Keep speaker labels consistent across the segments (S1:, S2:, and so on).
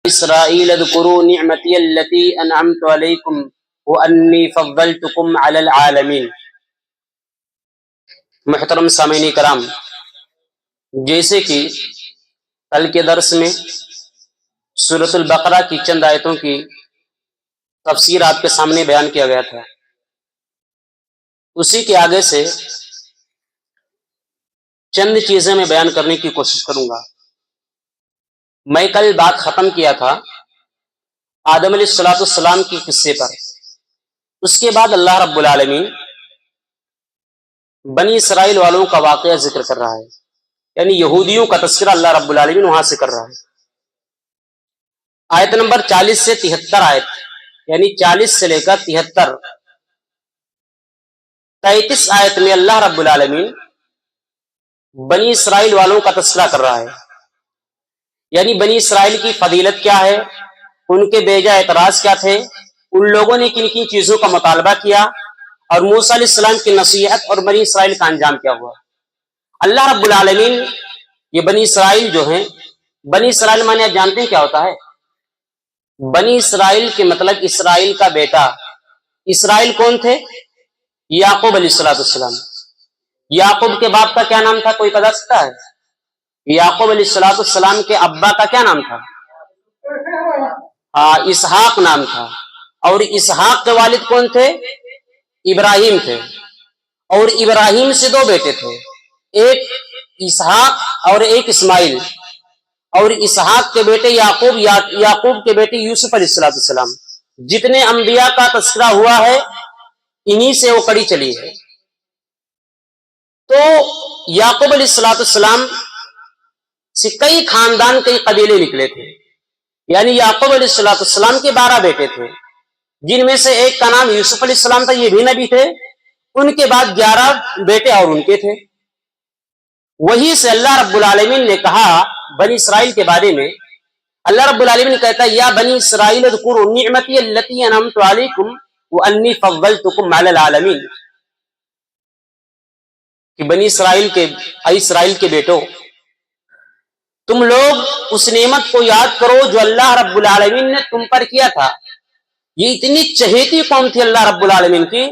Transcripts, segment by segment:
S1: اسرائیل اذکروا نعمتی التی انعمت علیکم وانی فضلتکم علی العالمین۔ محترم سامعین کرام، جیسے کہ کل کے درس میں سورۃ البقرہ کی چند آیتوں کی تفسیر آپ کے سامنے بیان کیا گیا تھا، اسی کے آگے سے چند چیزیں میں بیان کرنے کی کوشش کروں گا۔ میں کل بات ختم کیا تھا آدم علیہ السلام کی قصے پر۔ اس کے بعد اللہ رب العالمین بنی اسرائیل والوں کا واقعہ ذکر کر رہا ہے، یعنی یہودیوں کا تذکرہ اللہ رب العالمین وہاں سے کر رہا ہے۔ آیت نمبر 40 سے 73 آیت، یعنی 40 سے لے کر 73، 33 آیت میں اللہ رب العالمین بنی اسرائیل والوں کا تذکرہ کر رہا ہے، یعنی بنی اسرائیل کی فضیلت کیا ہے، ان کے بیجا اعتراض کیا تھے، ان لوگوں نے کن کن چیزوں کا مطالبہ کیا، اور موسیٰ علیہ السلام کی نصیحت اور بنی اسرائیل کا انجام کیا ہوا۔ اللہ رب العالمین یہ بنی اسرائیل جو ہیں، بنی اسرائیل معنی آپ جانتے ہیں کیا ہوتا ہے؟ بنی اسرائیل کے مطلب اسرائیل کا بیٹا۔ اسرائیل کون تھے؟ یعقوب علیہ السلام۔ یعقوب کے باپ کا کیا نام تھا، کوئی بتا سکتا ہے؟ یعقوب علیہ السلام کے ابا کا کیا نام تھا؟ اسحاق نام تھا۔ اور اسحاق کے والد کون تھے؟ ابراہیم تھے۔ اور ابراہیم سے دو بیٹے تھے، ایک اسحاق اور ایک اسماعیل۔ اور اسحاق کے بیٹے یعقوب، یعقوب کے بیٹے یوسف علیہ السلام۔ جتنے انبیاء کا تذکرہ ہوا ہے انہی سے وہ کڑی چلی ہے۔ تو یعقوب علیہ السلام سے کئی خاندان، کئی قبیلے نکلے تھے، یعنی یعقوب علیہ السلام کے 12 بیٹے تھے، جن میں سے ایک کا نام یوسف علیہ السلام تھا، یہ بھی نبی تھے۔ ان کے بعد 11 بیٹے اور ان کے تھے۔ وہی سے اللہ رب العالمین نے کہا بنی اسرائیل کے بارے میں، اللہ رب العالمین کہتا ہے یا بنی اسرائیل اذکروا نعمتی التی انعمت علیکم وانی فضلتکم علی العالمین، کہ بنی اسرائیل کے بیٹو، تم لوگ اس نعمت کو یاد کرو جو اللہ رب العالمین نے تم پر کیا تھا۔ یہ اتنی چہیتی قوم تھی اللہ رب العالمین کی،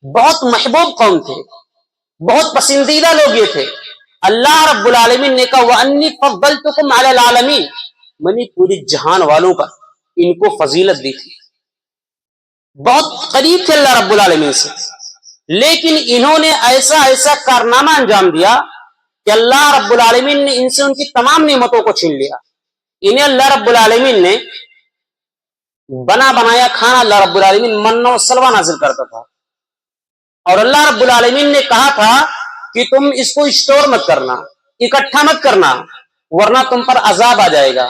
S1: بہت محبوب قوم تھے، بہت پسندیدہ لوگ یہ تھے۔ اللہ رب العالمین نے کہا وَأَنِّي فَضَّلْتُكُمْ عَلَى الْعَالَمِينَ، میں نے پوری جہان والوں پر ان کو فضیلت دی تھی، بہت قریب تھے اللہ رب العالمین سے۔ لیکن انہوں نے ایسا کارنامہ انجام دیا کہ اللہ رب العالمین نے ان سے ان کی تمام نعمتوں کو چھین لیا۔ انہیں اللہ رب العالمین نے بنا بنایا کھانا، اللہ رب العالمین من و سلوہ نازل کرتا تھا، اور اللہ رب العالمین نے کہا تھا کہ تم اس کو اسٹور مت کرنا، اکٹھا مت کرنا، ورنہ تم پر عذاب آ جائے گا۔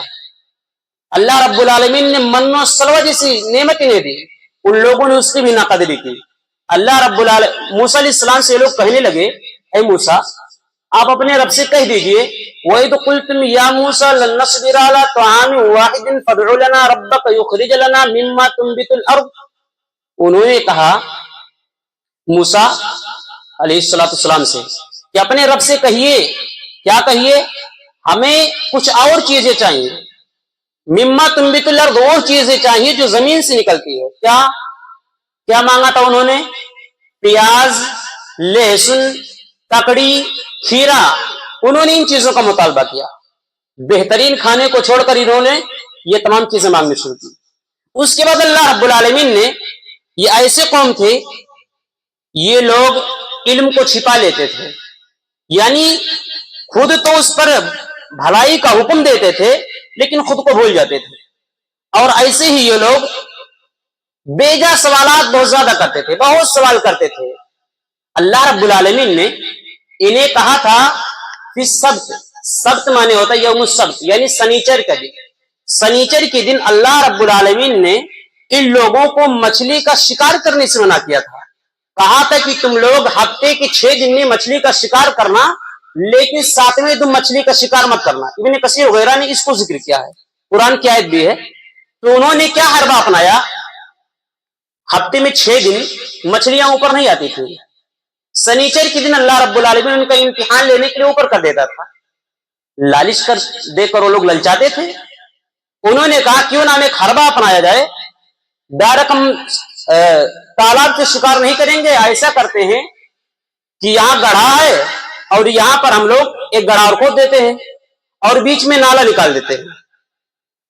S1: اللہ رب العالمین نے من و سلوہ جیسی نعمتیں دی، ان لوگوں نے اس کی بھی ناقدری کی۔ اللہ رب العالمین موسیٰ علیہ السلام سے لوگ کہنے لگے اے موسیٰ، آپ اپنے رب سے کہہ دیجئے وَإِذْ قُلْتُمْ يَا مُوسَىٰ لَن نَّصْبِرَ عَلَىٰ طَعَامٍ وَاحِدٍ فَادْعُ لَنَا رَبَّكَ يُخْرِجْ لَنَا مِمَّا تُنبِتُ الْأَرْضُ۔ انہوں نے کہا موسیٰ علیہ السلام سے کہ اپنے رب سے کہیے، کیا کہیے؟ ہمیں کچھ اور چیزیں چاہیے، مما تنبت الارض، وہ چیزیں چاہیے جو زمین سے نکلتی ہے۔ کیا مانگا تھا انہوں نے؟ پیاز، لہسن، ککڑی، کھیرا، انہوں نے ان چیزوں کا مطالبہ کیا۔ بہترین کھانے کو چھوڑ کر انہوں نے یہ تمام چیزیں مانگنی شروع کی۔ اس کے بعد اللہ رب العالمین نے، یہ ایسے قوم تھے، یہ لوگ علم کو چھپا لیتے تھے، یعنی خود تو اس پر بھلائی کا حکم دیتے تھے لیکن خود کو بھول جاتے تھے، اور ایسے ہی یہ لوگ بیجا سوالات بہت زیادہ کرتے تھے، بہت سوال کرتے تھے۔ اللہ رب العالمین نے انہیں کہا تھا فی السبت، سبت مانے ہوتا ہے یوم السبت، یعنی سنیچر کا دن۔ سنیچر کے دن اللہ رب العالمین نے ان لوگوں کو مچھلی کا شکار کرنے سے منع کیا تھا۔ کہا تھا کہ تم لوگ ہفتے کے 6 دن میں مچھلی کا شکار کرنا، لیکن 7ویں دن مچھلی کا شکار مت کرنا۔ ابن کثیر وغیرہ نے اس کو ذکر کیا ہے، قرآن کی آیت بھی ہے۔ تو انہوں نے کیا حربہ اپنایا؟ ہفتے میں 6 دن مچھلیاں اوپر نہیں آتی تھی، سنیچر کے دن اللہ رب العالمین ان کا امتحان لینے کے لیے اوپر کر دیتا تھا۔ لالچ کر دے کر وہ لوگ للچاتے تھے، انہوں نے کہا کیوں نہ ہم ایک حربہ اپنایا جائے، ڈائریکٹ ہم تالاب سے شکار نہیں کریں گے، ایسا کرتے ہیں کہ یہاں گڑھا ہے اور یہاں پر ہم لوگ ایک گڑھا اور کھود دیتے ہیں اور بیچ میں نالا نکال دیتے ہیں،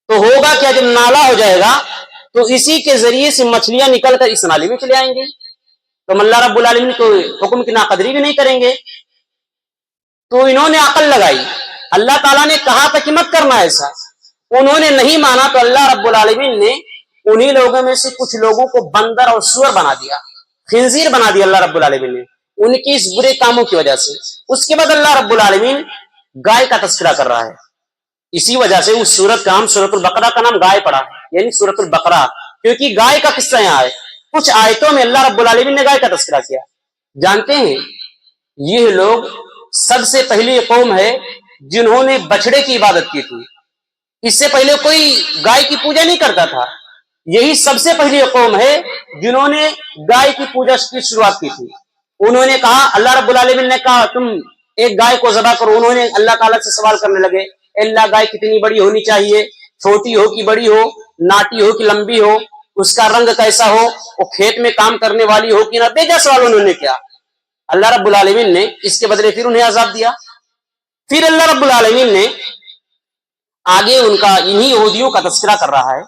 S1: تو ہوگا کیا جب نالا ہو جائے گا تو اسی کے ذریعے سے مچھلیاں نکل کر اس نالے میں چلے آئیں گے، تو اللہ رب العالمین کو حکم کی ناقدری بھی نہیں کریں گے۔ تو انہوں نے عقل لگائی، اللہ تعالیٰ نے کہا تھا کہ مت کرنا ایسا، انہوں نے نہیں مانا، تو اللہ رب العالمین نے انہی لوگوں میں سے کچھ لوگوں کو بندر اور سور بنا دیا، خنزیر بنا دیا اللہ رب العالمین نے ان کی اس برے کاموں کی وجہ سے۔ اس کے بعد اللہ رب العالمین گائے کا تذکرہ کر رہا ہے، اسی وجہ سے اس سورت کا نام سورۃ البقرہ کا نام گائے پڑا، یعنی سورۃ البقرہ، کیونکہ گائے کا قصہ یہاں ہے۔ کچھ آیتوں میں اللہ رب العالمین نے گائے کا تذکرہ کیا۔ جانتے ہیں یہ لوگ سب سے پہلی قوم ہے جنہوں نے بچڑے کی عبادت کی تھی، اس سے پہلے کوئی گائے کی پوجا نہیں کرتا تھا، یہی سب سے پہلی قوم ہے جنہوں نے گائے کی پوجا کی شروعات کی تھی۔ انہوں نے کہا، اللہ رب العالمین نے کہا تم ایک گائے کو ذبح کرو، انہوں نے اللہ تعالیٰ سے سوال کرنے لگے، اللہ گائے کتنی بڑی ہونی چاہیے، چھوٹی ہو کہ بڑی ہو، ناٹی ہو کہ لمبی ہو، اس کا رنگ کیسا ہو، وہ کھیت میں کام کرنے والی ہو کہ نہ، بے سوال انہوں نے کیا۔ اللہ رب العالمین نے اس کے بدلے پھر انہیں عذاب دیا۔ پھر اللہ رب العالمین نے آگے ان کا انہی یہودیوں کا تذکرہ کر رہا ہے،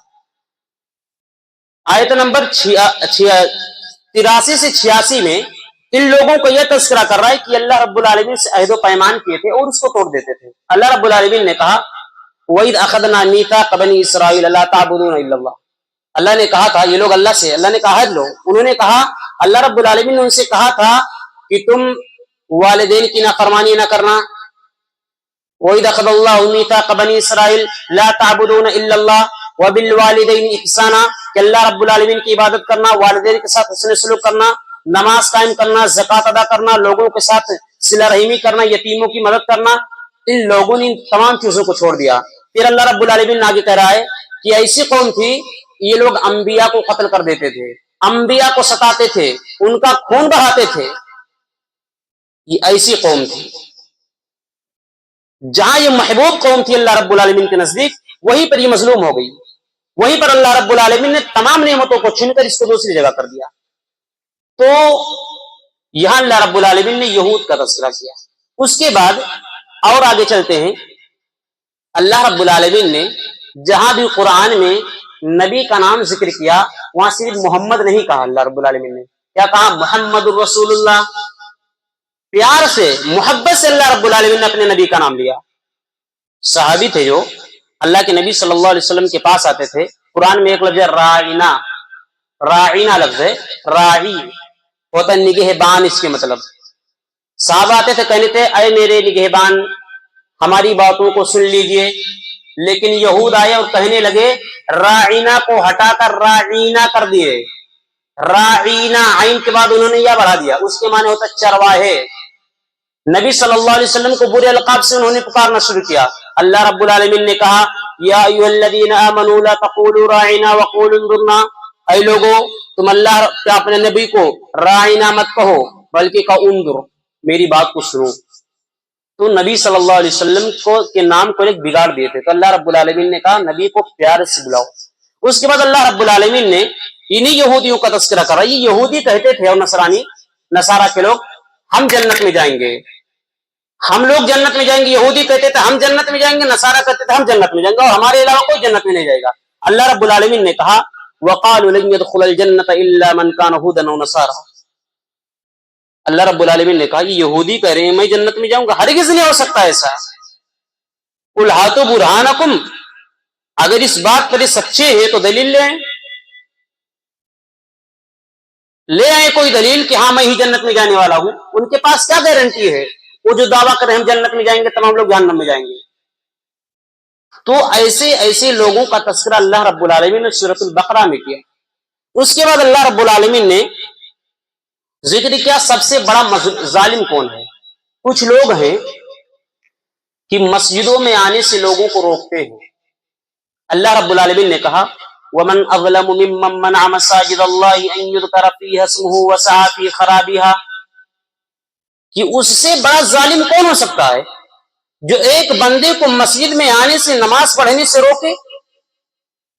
S1: آیت نمبر 83 سے 86 میں ان لوگوں کو یہ تذکرہ کر رہا ہے کہ اللہ رب العالمین سے عہد و پیمان کیے تھے اور اس کو توڑ دیتے تھے۔ اللہ رب العالمین نے کہا وَإِذْ أَخَذْنَا مِيثَاقَ بَنِي إِسْرَائِيلَ لَا تَعْبُدُونَ إِلَّا اللَّهَ، اللہ نے کہا تھا یہ لوگ اللہ سے، اللہ نے کہا لو، انہوں نے کہا، اللہ رب العالمین نے ان سے کہا تھا کہ تم والدین کی نافرمانی نہ کرنا، وَإِذْ أَخَذَ اللَّهُ مِيثَاقَ بَنِي إِسْرَائِيلَ لَا تَعْبُدُونَ إِلَّا اللَّهَ وَبِالْوَالِدَيْنِ إِحْسَانًا، کہ اللہ رب العالمین کی عبادت کرنا، والدین کے ساتھ حسن سلوک کرنا، نماز قائم کرنا، زکوٰۃ ادا کرنا، لوگوں کے ساتھ صلہ رحمی کرنا، یتیموں کی مدد کرنا، ان لوگوں نے ان تمام چیزوں کو چھوڑ دیا۔ پھر اللہ رب العالمین آگے کہہ رہا ہے کہ ایسی قوم تھی یہ لوگ انبیاء کو قتل کر دیتے تھے، انبیاء کو ستاتے تھے، ان کا خون بہاتے تھے، یہ ایسی قوم تھی۔ جہاں یہ محبوب قوم تھی اللہ رب العالمین کے نزدیک، وہیں پر یہ مظلوم ہو گئی، وہیں پر اللہ رب العالمین نے تمام نعمتوں کو چھین کر اس کو دوسری جگہ کر دیا۔ تو یہاں اللہ رب العالمین نے یہود کا تذکرہ کیا۔ اس کے بعد اور آگے چلتے ہیں، اللہ رب العالمین نے جہاں بھی قرآن میں نبی کا نام ذکر کیا وہاں صرف محمد نہیں کہا، اللہ رب العالمین نے کیا کہا؟ محمد الرسول اللہ، پیار سے محبت سے اللہ رب العالمین نے اپنے نبی کا نام لیا۔ صحابی تھے جو اللہ کے نبی صلی اللہ علیہ وسلم کے پاس آتے تھے، قرآن میں ایک لفظ ہے راعینا، راعینا لفظ ہے، راعی ہوتا ہے نگہبان، اس کے مطلب صحابہ آتے تھے کہنے تھے اے میرے نگہبان ہماری باتوں کو سن لیجئے، لیکن یہود آئے اور کہنے لگے راعینا کو ہٹا کر راعینا کر دیے، راعینا عین کے بعد انہوں نے یا بڑھا دیا، اس کے معنی ہوتا ہے چرواہے۔ نبی صلی اللہ علیہ وسلم کو برے القاب سے انہوں نے پکارنا شروع کیا۔ اللہ رب العالمین نے کہا یا ایھا الذین آمنوا لا تقولوا راعینا وقولوا انظرنا، اے لوگو تم اللہ کے اپنے نبی کو راعینا مت کہو بلکہ کہو انظر، میری بات کو سنو۔ تو نبی صلی اللہ علیہ وسلم کو کے نام کو ایک بگاڑ دیے تھے، تو اللہ رب العالمین نے کہا نبی کو پیار سے بلاؤ۔ اس کے بعد اللہ رب العالمین نے انہی یہودیوں کا تذکرہ کرا۔ یہ یہودی کہتے تھے اور نصارہ کے لوگ ہم جنت میں جائیں گے، ہم لوگ جنت میں جائیں گے، یہودی کہتے تھے ہم جنت میں جائیں گے، نصارہ کہتے تھے ہم جنت میں جائیں گے اور ہمارے علاوہ کوئی جنت میں نہیں جائے گا۔ اللہ رب العالمین نے کہا وَقَالُوا لَن يَدْخُلَ الْجَنَّةَ إِلَّا مَنْ كَانَ هُودًا أَوْ نَصَارَىٰ، اللہ رب العالمین نے کہا یہ یہودی کہہ رہے ہیں میں جنت میں جاؤں گا، ہرگز نہیں ہو سکتا ایسا۔ قُلْ هَاتُوا بُرْهَانَكُمْ، اگر اس بات پر یہ سچے ہیں تو دلیل لے آئیں کوئی دلیل کہ ہاں میں ہی جنت میں جانے والا ہوں۔ ان کے پاس کیا گارنٹی ہے؟ وہ جو دعویٰ کریں ہم جنت میں جائیں گے تمام لوگ جہنم میں جائیں گے۔ تو ایسے لوگوں کا تذکرہ اللہ رب العالمین نے سورۃ البقرہ میں کیا۔ اس کے بعد اللہ رب العالمین نے ذکر کیا سب سے بڑا ظالم کون ہے۔ کچھ لوگ ہیں کہ مسجدوں میں آنے سے لوگوں کو روکتے ہیں۔ اللہ رب العالمین نے کہا وَمَنْ أَظْلَمُ مِمَّنْ مَنَعَ مَسَاجِدَ اللَّهِ أَنْ يُذْكَرَ فِيهَا اسْمُهُ وَسَعَىٰ فِي خَرَابِهَا، کہ اس سے بڑا ظالم کون ہو سکتا ہے جو ایک بندے کو مسجد میں آنے سے، نماز پڑھنے سے روکے